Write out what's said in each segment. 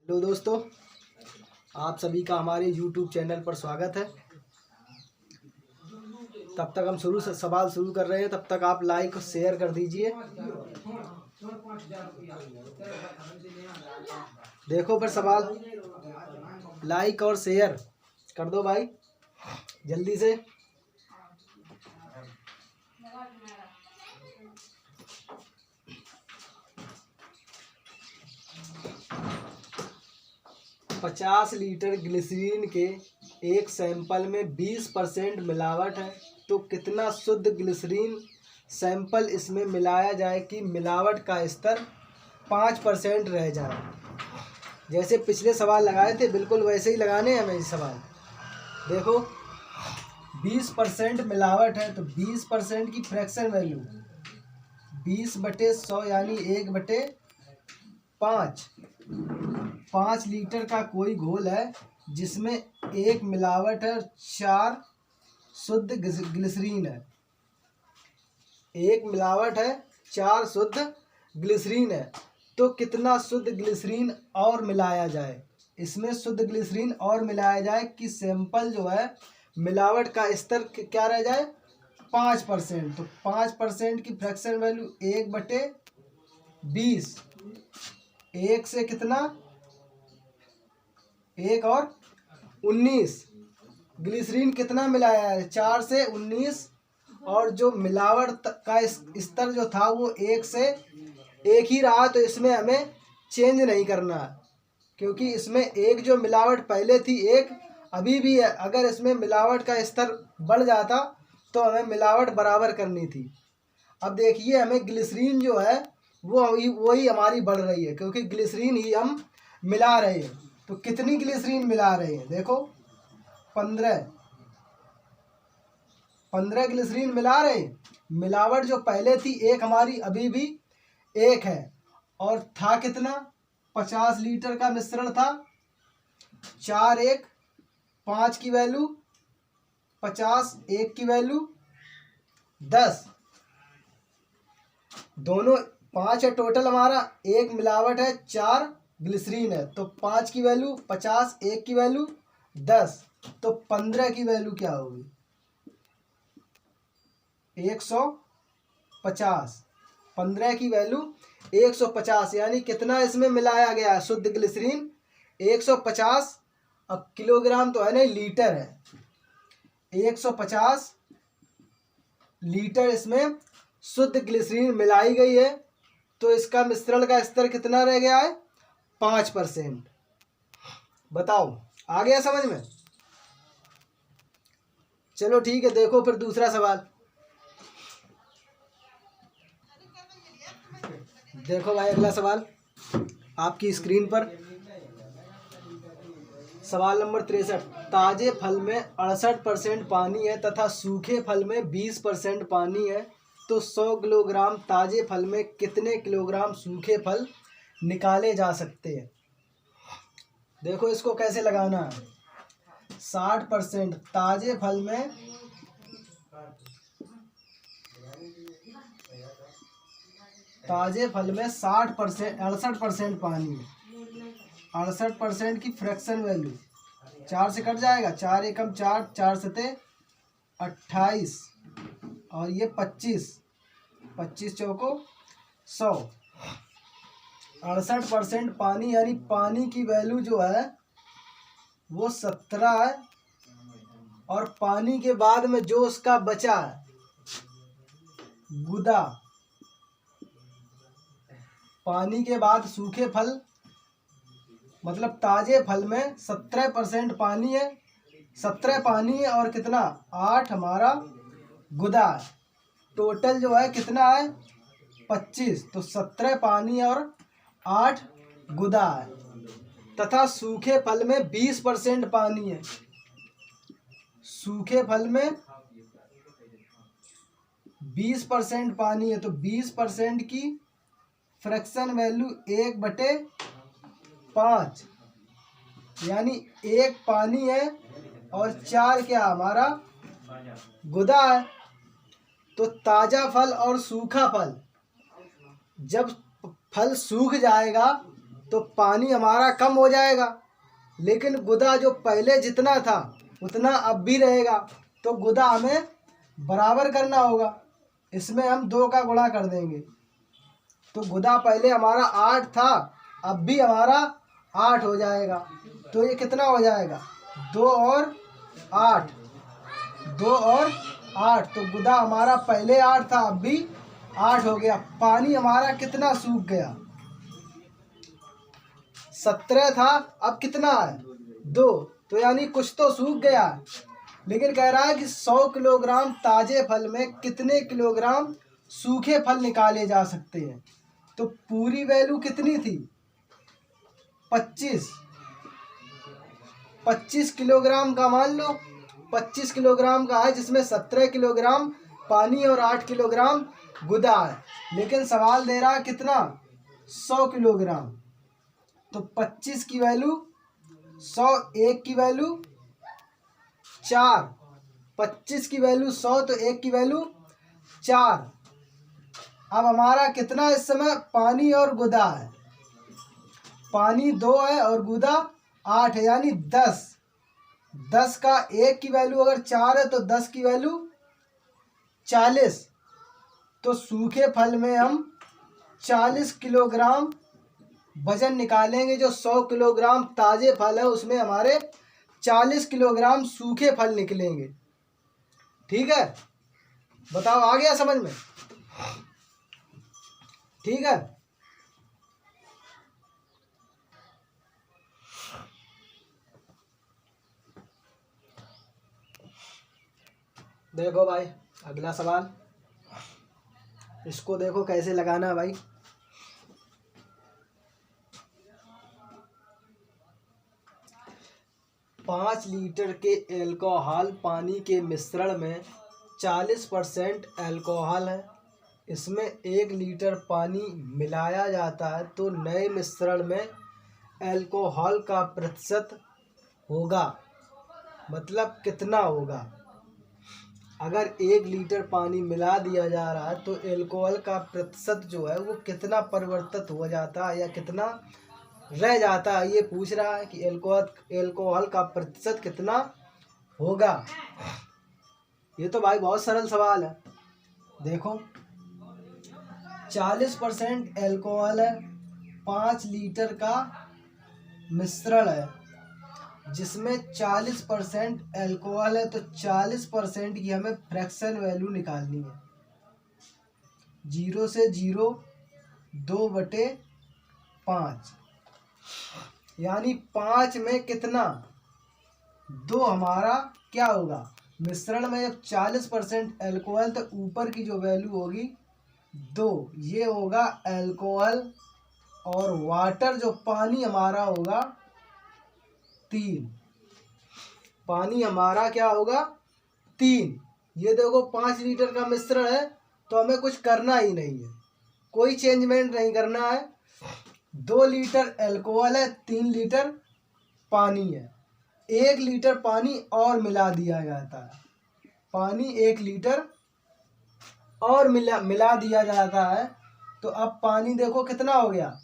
Hello दोस्तों, आप सभी का हमारे YouTube चैनल पर स्वागत है। तब तक हम सवाल शुरू कर रहे हैं, तब तक आप लाइक और शेयर कर दीजिए। देखो फिर सवाल, लाइक और शेयर कर दो भाई जल्दी से। पचास लीटर ग्लिसरीन के एक सैंपल में 20% मिलावट है, तो कितना शुद्ध ग्लिसरीन सैंपल इसमें मिलाया जाए कि मिलावट का स्तर 5% रह जाए। जैसे पिछले सवाल लगाए थे बिल्कुल वैसे ही लगाने हैं हमें सवाल। देखो 20% मिलावट है तो 20% की फ्रैक्शन वैल्यू 20/100 यानी 1/5। 5 लीटर का कोई घोल है जिसमें 1 मिलावट है, 4 शुद्ध ग्लिसरीन है। 1 मिलावट है, 4 शुद्ध ग्लिसरीन है, तो कितना शुद्ध ग्लिसरीन और मिलाया जाए। इसमें शुद्ध ग्लिसरीन और मिलाया जाए कि सैंपल जो है मिलावट का स्तर क्या रह जाए, 5%। तो 5% की फ्रैक्शन वैल्यू 1/20। 1 से कितना, 1 और 19। ग्लिसरीन कितना मिलाया है, 4 से 19। और जो मिलावट का स्तर जो था वो 1 से 1 ही रहा, तो इसमें हमें चेंज नहीं करना है, क्योंकि इसमें एक जो मिलावट पहले थी एक अभी भी है। अगर इसमें मिलावट का स्तर बढ़ जाता तो हमें मिलावट बराबर करनी थी। अब देखिए हमें ग्लिसरीन जो है वो वही हमारी बढ़ रही है, क्योंकि ग्लिसरीन ही हम मिला रहे हैं। तो कितनी ग्लिसरीन मिला रहे हैं, देखो 15 ग्लिसरीन मिला रहे हैं। मिलावट जो पहले थी एक हमारी अभी भी एक है, और था कितना, 50 लीटर का मिश्रण था। 4 1 5 की वैल्यू 50, 1 की वैल्यू 10। दोनों 5 है टोटल हमारा, 1 मिलावट है, 4 ग्लिसरीन है। तो 5 की वैल्यू 50, 1 की वैल्यू 10, तो 15 की वैल्यू क्या होगी, 150। 15 की वैल्यू 150, यानी कितना इसमें मिलाया गया है शुद्ध ग्लिसरीन, 150। अब किलोग्राम तो है नहीं, लीटर है। 150 लीटर इसमें शुद्ध ग्लिसरीन मिलाई गई है, तो इसका मिश्रण का स्तर कितना रह गया है, 5%। बताओ आ गया समझ में। चलो ठीक है, देखो फिर दूसरा सवाल। देखो भाई अगला सवाल आपकी स्क्रीन पर, सवाल नंबर 63। ताजे फल में 68% पानी है तथा सूखे फल में 20% पानी है, तो 100 किलोग्राम ताजे फल में कितने किलोग्राम सूखे फल निकाले जा सकते हैं। देखो इसको कैसे लगाना है। 60% ताजे फल में, ताजे फल में 60%, 68% पानी है। 68% की फ्रैक्शन वैल्यू 4 से कट जाएगा, 4 एकम 4, 4 सते 28, और ये 25, 25 चौको 100। 68% पानी, यानी पानी की वैल्यू जो है वो 17 है, और पानी के बाद में जो उसका बचा है गुदा, पानी के बाद सूखे फल मतलब ताजे फल में 17% पानी है, 17 पानी है और कितना 8 हमारा गुदा है। टोटल जो है कितना है 25, तो 17 पानी और 8 गुदा है। तथा सूखे फल में 20% पानी है। सूखे फल में 20% पानी है, तो 20% की फ्रैक्शन वैल्यू 1/5, यानी 1 पानी है और 4 क्या हमारा गुदा है। तो ताजा फल और सूखा फल, जब फल सूख जाएगा तो पानी हमारा कम हो जाएगा, लेकिन गुदा जो पहले जितना था उतना अब भी रहेगा। तो गुदा हमें बराबर करना होगा। इसमें हम 2 का गुणा कर देंगे। तो गुदा पहले हमारा 8 था, अब भी हमारा 8 हो जाएगा। तो ये कितना हो जाएगा? 2 और 8, 2 और 8। तो गुदा हमारा पहले 8 था, अब भी 8 हो गया। पानी हमारा कितना सूख गया? 17 था, अब कितना है? 2। तो यानी कुछ तो सूख गया। लेकिन कह रहा है कि 100 किलोग्राम ताजे फल में कितने किलोग्राम सूखे फल निकाले जा सकते हैं। तो पूरी वैल्यू कितनी थी? 25। 25 किलोग्राम का मान लो, 25 किलोग्राम का है, जिसमें 17 किलोग्राम पानी और 8 किलोग्राम गुदा है। लेकिन सवाल दे रहा है कितना? 100 किलोग्राम। तो 25 की वैल्यू 100, 1 की वैल्यू 4। 25 की वैल्यू 100, तो 1 की वैल्यू 4। अब हमारा कितना इस समय पानी और गुदा है? पानी 2 है और गुदा 8 है, यानी 10। 10 का 1 की वैल्यू अगर 4 है तो 10 की वैल्यू 40। तो सूखे फल में हम 40 किलोग्राम वजन निकालेंगे। जो 100 किलोग्राम ताजे फल है उसमें हमारे 40 किलोग्राम सूखे फल निकलेंगे। ठीक है, बताओ आ गया समझ में? ठीक है, देखो भाई अगला सवाल, इसको देखो कैसे लगाना है भाई। पाँच लीटर के अल्कोहल पानी के मिश्रण में 40% अल्कोहल है। इसमें 1 लीटर पानी मिलाया जाता है तो नए मिश्रण में अल्कोहल का प्रतिशत होगा, मतलब कितना होगा? अगर 1 लीटर पानी मिला दिया जा रहा है तो अल्कोहल का प्रतिशत जो है वो कितना परिवर्तित हो जाता है या कितना रह जाता है, ये पूछ रहा है कि अल्कोहल का प्रतिशत कितना होगा। ये तो भाई बहुत सरल सवाल है। देखो 40% अल्कोहल है, 5 लीटर का मिश्रण है जिसमें 40% अल्कोहल है। तो 40% की हमें फ्रैक्शन वैल्यू निकालनी है। 0 से 0, 2/5, यानी 5 में कितना? 2 हमारा क्या होगा? मिश्रण में जब 40% अल्कोहल तो ऊपर की जो वैल्यू होगी 2, ये होगा अल्कोहल। और वाटर जो पानी हमारा होगा 3। पानी हमारा क्या होगा? 3। ये देखो 5 लीटर का मिश्रण है तो हमें कुछ करना ही नहीं है, कोई चेंजमेंट नहीं करना है। 2 लीटर अल्कोहल है, 3 लीटर पानी है। 1 लीटर पानी और मिला दिया जाता है। पानी 1 लीटर और मिला दिया जाता है। तो अब पानी देखो कितना हो गया?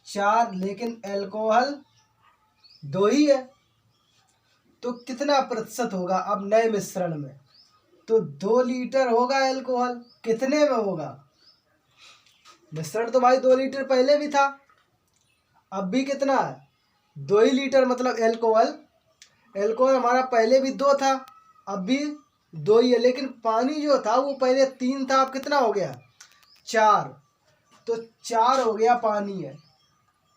4, लेकिन अल्कोहल 2 ही है। तो कितना प्रतिशत होगा अब नए मिश्रण में? तो 2 लीटर होगा अल्कोहल। कितने में होगा? मिश्रण तो भाई 2 लीटर पहले भी था, अब भी कितना है? 2 ही लीटर, मतलब अल्कोहल हमारा पहले भी 2 था, अब भी 2 ही है। लेकिन पानी जो था वो पहले 3 था, अब कितना हो गया? 4। तो 4 हो गया पानी है।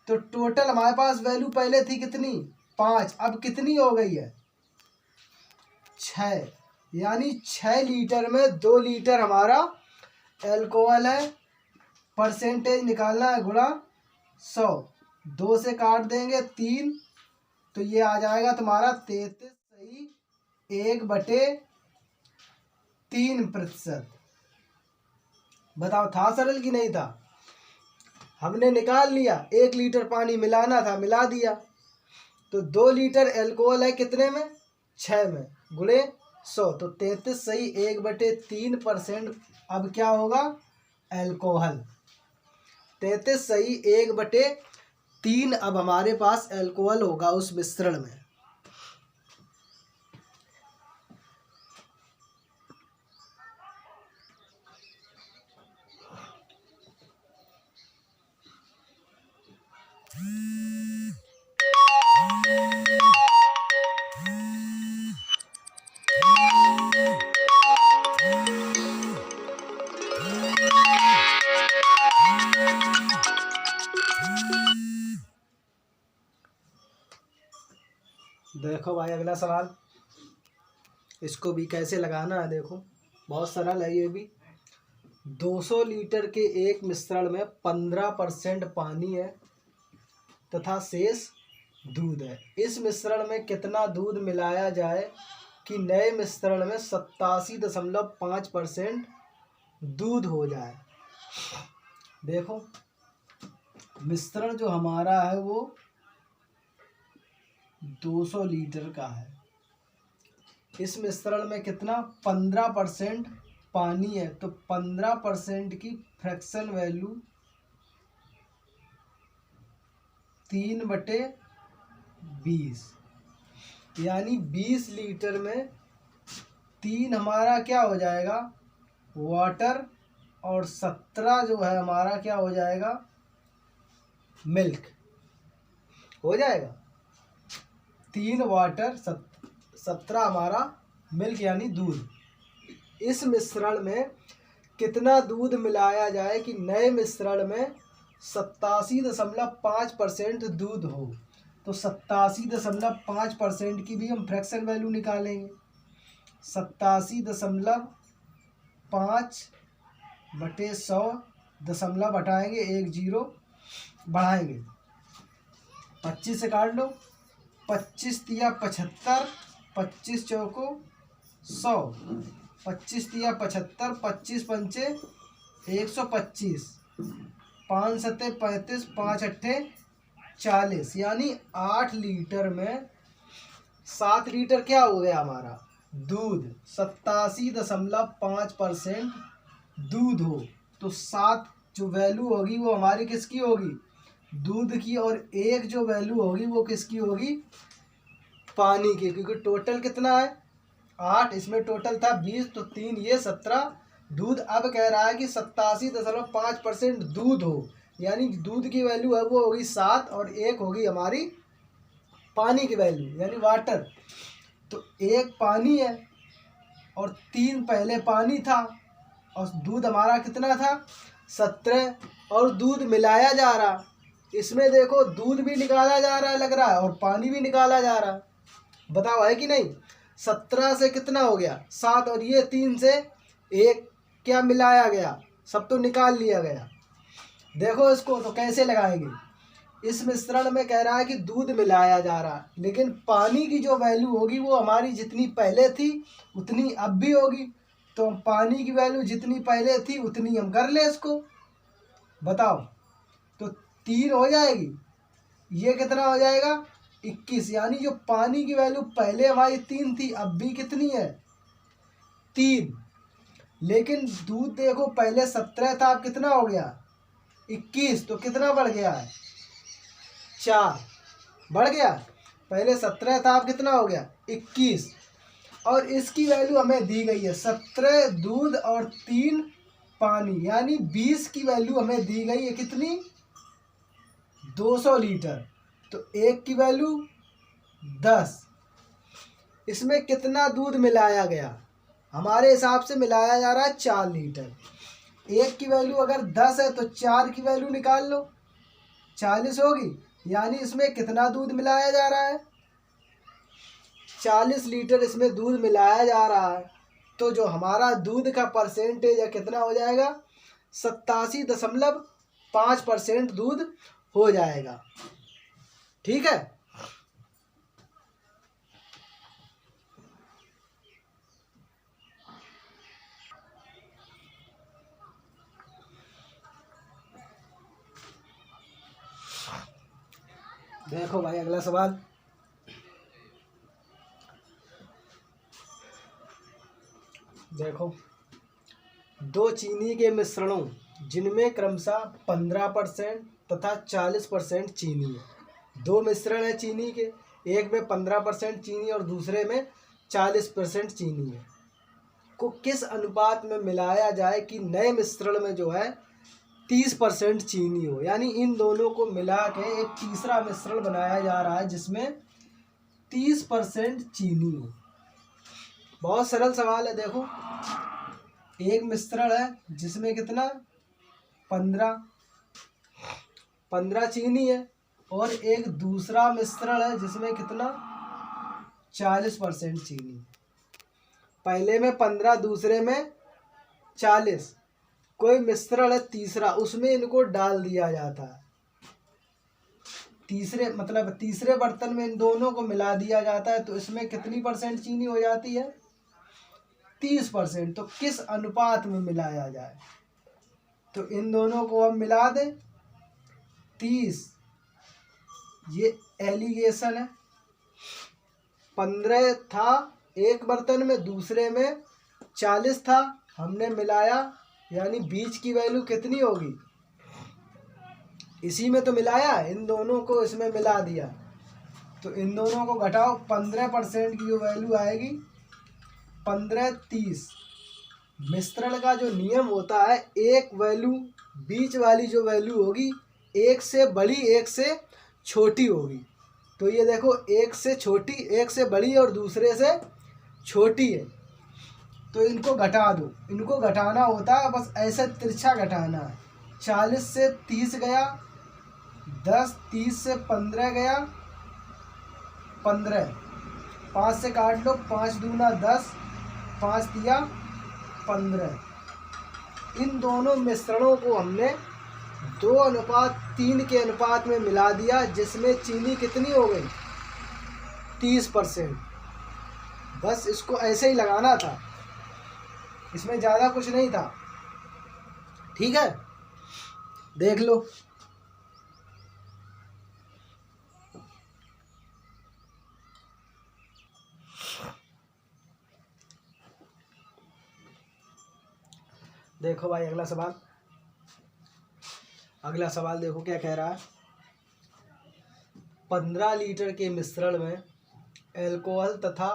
तो टोटल हमारे पास वैल्यू पहले थी कितनी? 5, अब कितनी हो गई है? 6। यानी 6 लीटर में 2 लीटर हमारा अल्कोहल है। परसेंटेज निकालना है गुणा 100। 2 से काट देंगे 3, तो ये आ जाएगा तुम्हारा 33/3%। बताओ था सरल कि नहीं था? हमने निकाल लिया, 1 लीटर पानी मिलाना था, मिला दिया। तो 2 लीटर अल्कोहल है कितने में? 6 में, गुणे 100। तो 33 सही 1/3%। अब क्या होगा? अल्कोहल। 33 सही 1/3 3 अब हमारे पास अल्कोहल होगा उस मिश्रण में। देखो भाई अगला सवाल, इसको भी कैसे लगाना है देखो, बहुत सरल है ये भी। 200 लीटर के एक मिश्रण में 15% पानी है तथा शेष दूध है। इस मिश्रण में कितना दूध मिलाया जाए कि नए मिश्रण में 87.5% दूध हो जाए। देखो मिश्रण जो हमारा है वो 200 लीटर का है। इस मिश्रण में कितना 15% पानी है, तो 15% की फ्रैक्शन वैल्यू 3/20, यानी 20 लीटर में 3 हमारा क्या हो जाएगा वाटर, और 17 जो है हमारा क्या हो जाएगा मिल्क हो जाएगा। 3 वाटर 17 हमारा मिल्क यानी दूध। इस मिश्रण में कितना दूध मिलाया जाए कि नए मिश्रण में 87.5% दूध हो। तो 87.5% की भी हम फ्रैक्शन वैल्यू निकालेंगे। 87.5/100 दशमलव हटाएंगे, 1 0 बढ़ाएंगे, 25 से काट लो, 25 तिया 75, 25 चौको 100, 25 तिया 75, 25 पंचे 125, 5 सत्ते 35, 5 अट्ठे 40, यानी 8 लीटर में 7 लीटर क्या हो गया हमारा दूध। 87.5% दूध हो तो 7 जो वैल्यू होगी वो हमारी किसकी होगी दूध की, और 1 जो वैल्यू होगी वो किसकी होगी पानी की, क्योंकि टोटल कितना है 8, इसमें टोटल था 20, तो 3 ये 17 दूध। अब कह रहा है कि 87.5% दूध हो, यानी दूध की वैल्यू है वो होगी 7 और 1 होगी हमारी पानी की वैल्यू यानी वाटर। तो 1 पानी है और 3 पहले पानी था और दूध हमारा कितना था 17, और दूध मिलाया जा रहा, इसमें देखो दूध भी निकाला जा रहा है लग रहा है और पानी भी निकाला जा रहा है। बताओ है कि नहीं। 17 से कितना हो गया 7, और ये 3 से 1 क्या मिलाया गया, सब तो निकाल लिया गया। देखो इसको तो कैसे लगाएंगे। इस मिश्रण में कह रहा है कि दूध मिलाया जा रहा है, लेकिन पानी की जो वैल्यू होगी वो हमारी जितनी पहले थी उतनी अब भी होगी। तो पानी की वैल्यू जितनी पहले थी उतनी हम कर ले इसको। बताओ तो 3 हो जाएगी, ये कितना हो जाएगा 21, यानी जो पानी की वैल्यू पहले हमारी 3 थी अब भी कितनी है 3। लेकिन दूध देखो पहले 17 था, अब कितना हो गया 21, तो कितना बढ़ गया है 4 बढ़ गया। पहले 17 था, अब कितना हो गया 21, और इसकी वैल्यू हमें दी गई है 17 दूध और 3 पानी, यानी 20 की वैल्यू हमें दी गई है कितनी 200 लीटर। तो 1 की वैल्यू 10, इसमें कितना दूध मिलाया गया हमारे हिसाब से मिलाया जा रहा है 4 लीटर। 1 की वैल्यू अगर 10 है तो 4 की वैल्यू निकाल लो 40 होगी, यानी इसमें कितना दूध मिलाया जा रहा है 40 लीटर इसमें दूध मिलाया जा रहा है। तो जो हमारा दूध का परसेंटेज है कितना हो जाएगा 87.5% दूध हो जाएगा। ठीक है। देखो भाई अगला सवाल, देखो 2 चीनी के मिश्रणों जिनमें क्रमशः 15%, तथा 40% चीनी है। दो मिश्रण है चीनी के, एक में 15% चीनी और दूसरे में 40% चीनी है, को किस अनुपात में मिलाया जाए कि नए मिश्रण में जो है 30% चीनी हो। यानी इन दोनों को मिला के एक तीसरा मिश्रण बनाया जा रहा है जिसमें 30% चीनी हो। बहुत सरल सवाल है। देखो, एक मिश्रण है जिसमें कितना 15 चीनी है, और एक दूसरा मिश्रण है जिसमें कितना 40% चीनी। पहले में 15, दूसरे में 40। कोई मिश्रण है तीसरा, उसमें इनको डाल दिया जाता है। तीसरे बर्तन में इन दोनों को मिला दिया जाता है, तो इसमें कितनी % चीनी हो जाती है 30%। तो किस अनुपात में मिलाया जाए, तो इन दोनों को हम मिला दें 30, ये एलिगेशन है। 15 था एक बर्तन में, दूसरे में 40 था, हमने मिलाया, यानी बीच की वैल्यू कितनी होगी, इसी में तो मिलाया, इन दोनों को इसमें मिला दिया, तो इन दोनों को घटाओ, 15% की जो वैल्यू आएगी 15 30। मिश्रण का जो नियम होता है, एक वैल्यू बीच वाली जो वैल्यू होगी एक से बड़ी एक से छोटी होगी। तो ये देखो, एक से छोटी, एक से बड़ी और दूसरे से छोटी है, तो इनको घटा दो। इनको घटाना होता है, बस ऐसे तिरछा घटाना है। 40 से 30 गया 10, 30 से 15 गया 15, 5 से काट लो, 5 दूना 10, 5 दिया 15। इन दोनों मिश्रणों को हमने 2:3 के अनुपात में मिला दिया, जिसमें चीनी कितनी हो गई 30%। बस इसको ऐसे ही लगाना था, इसमें ज़्यादा कुछ नहीं था। ठीक है, देख लो। देखो भाई, अगला सवाल देखो क्या कह रहा है। 15 लीटर के मिश्रण में अल्कोहल तथा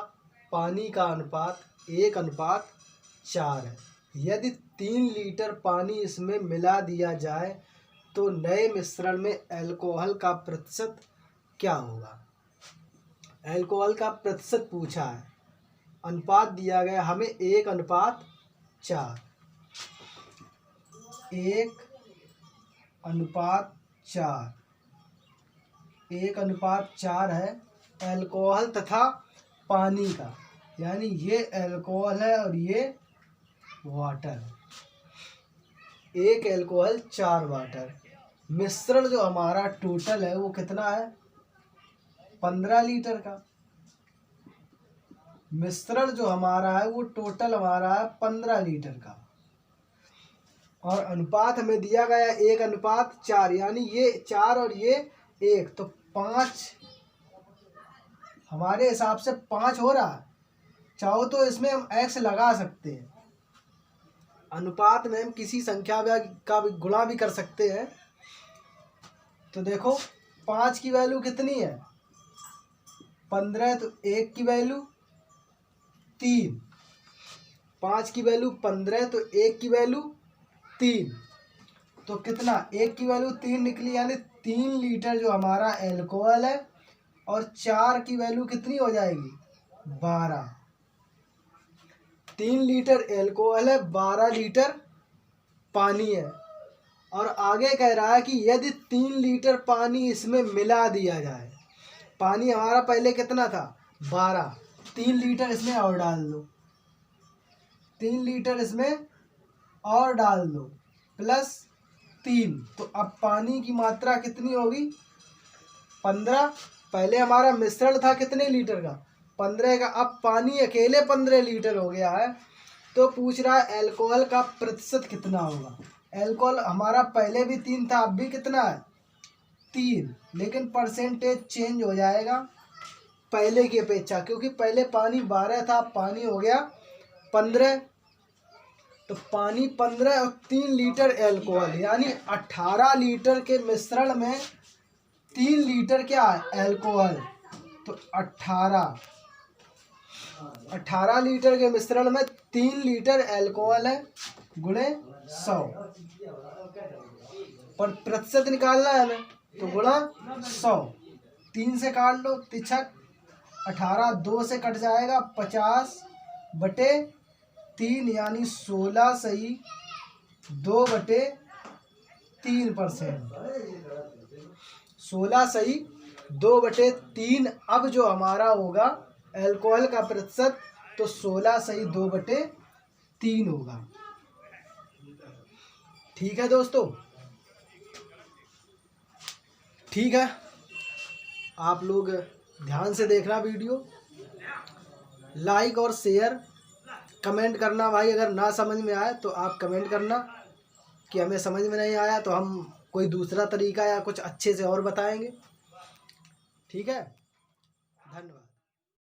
पानी का अनुपात 1:4 है। यदि 3 लीटर पानी इसमें मिला दिया जाए तो नए मिश्रण में अल्कोहल का प्रतिशत क्या होगा। अल्कोहल का प्रतिशत पूछा है, अनुपात दिया गया हमें 1:4। 1:4, 1:4 है अल्कोहल तथा पानी का, यानी ये अल्कोहल है और ये वाटर। 1 alcohol 4 water. मिश्रण जो हमारा टोटल है वो कितना है 15 लीटर का। मिश्रण जो हमारा है वो टोटल हमारा है 15 लीटर का, और अनुपात हमें दिया गया 1:4, यानी ये 4 और ये 1, तो 5 हमारे हिसाब से 5 हो रहा है। चाहो तो इसमें हम x लगा सकते हैं, अनुपात में हम किसी संख्या का भी गुणा भी कर सकते हैं। तो देखो 5 की वैल्यू कितनी है 15, तो 1 की वैल्यू 3। 5 की वैल्यू 15, तो 1 की वैल्यू 3, तो कितना 1 की वैल्यू 3 निकली, यानी 3 लीटर जो हमारा अल्कोहल है, और 4 की वैल्यू कितनी हो जाएगी 12। 3 लीटर अल्कोहल है, 12 लीटर पानी है, और आगे कह रहा है कि यदि 3 लीटर पानी इसमें मिला दिया जाए। पानी हमारा पहले कितना था 12, 3 लीटर इसमें और डाल दो, 3 लीटर इसमें और डाल दो प्लस 3, तो अब पानी की मात्रा कितनी होगी 15। पहले हमारा मिश्रण था कितने लीटर का 15 का, अब पानी अकेले 15 लीटर हो गया है। तो पूछ रहा है अल्कोहल का प्रतिशत कितना होगा। अल्कोहल हमारा पहले भी 3 था, अब भी कितना है 3, लेकिन परसेंटेज चेंज हो जाएगा पहले की अपेक्षा, क्योंकि पहले पानी 12 था, पानी हो गया 15। तो पानी 15 और 3 लीटर एल्कोहल, यानी 18 लीटर के मिश्रण में 3 लीटर क्या है एल्कोहल। तो 18 लीटर के मिश्रण में 3 लीटर एल्कोहल है गुणे 100 पर प्रतिशत निकालना है हमें, तो गुणा 100। 3 से काट लो तिछक, 18 2 से कट जाएगा 50/3 यानी 16 सही 2/3%। 16 सही 2/3। अब जो हमारा होगा अल्कोहल का प्रतिशत, तो 16 सही 2/3 होगा। ठीक है दोस्तों, ठीक है, आप लोग ध्यान से देखना वीडियो, लाइक और शेयर, कमेंट करना भाई। अगर ना समझ में आए तो आप कमेंट करना कि हमें समझ में नहीं आया, तो हम कोई दूसरा तरीका या कुछ अच्छे से और बताएंगे। ठीक है, धन्यवाद।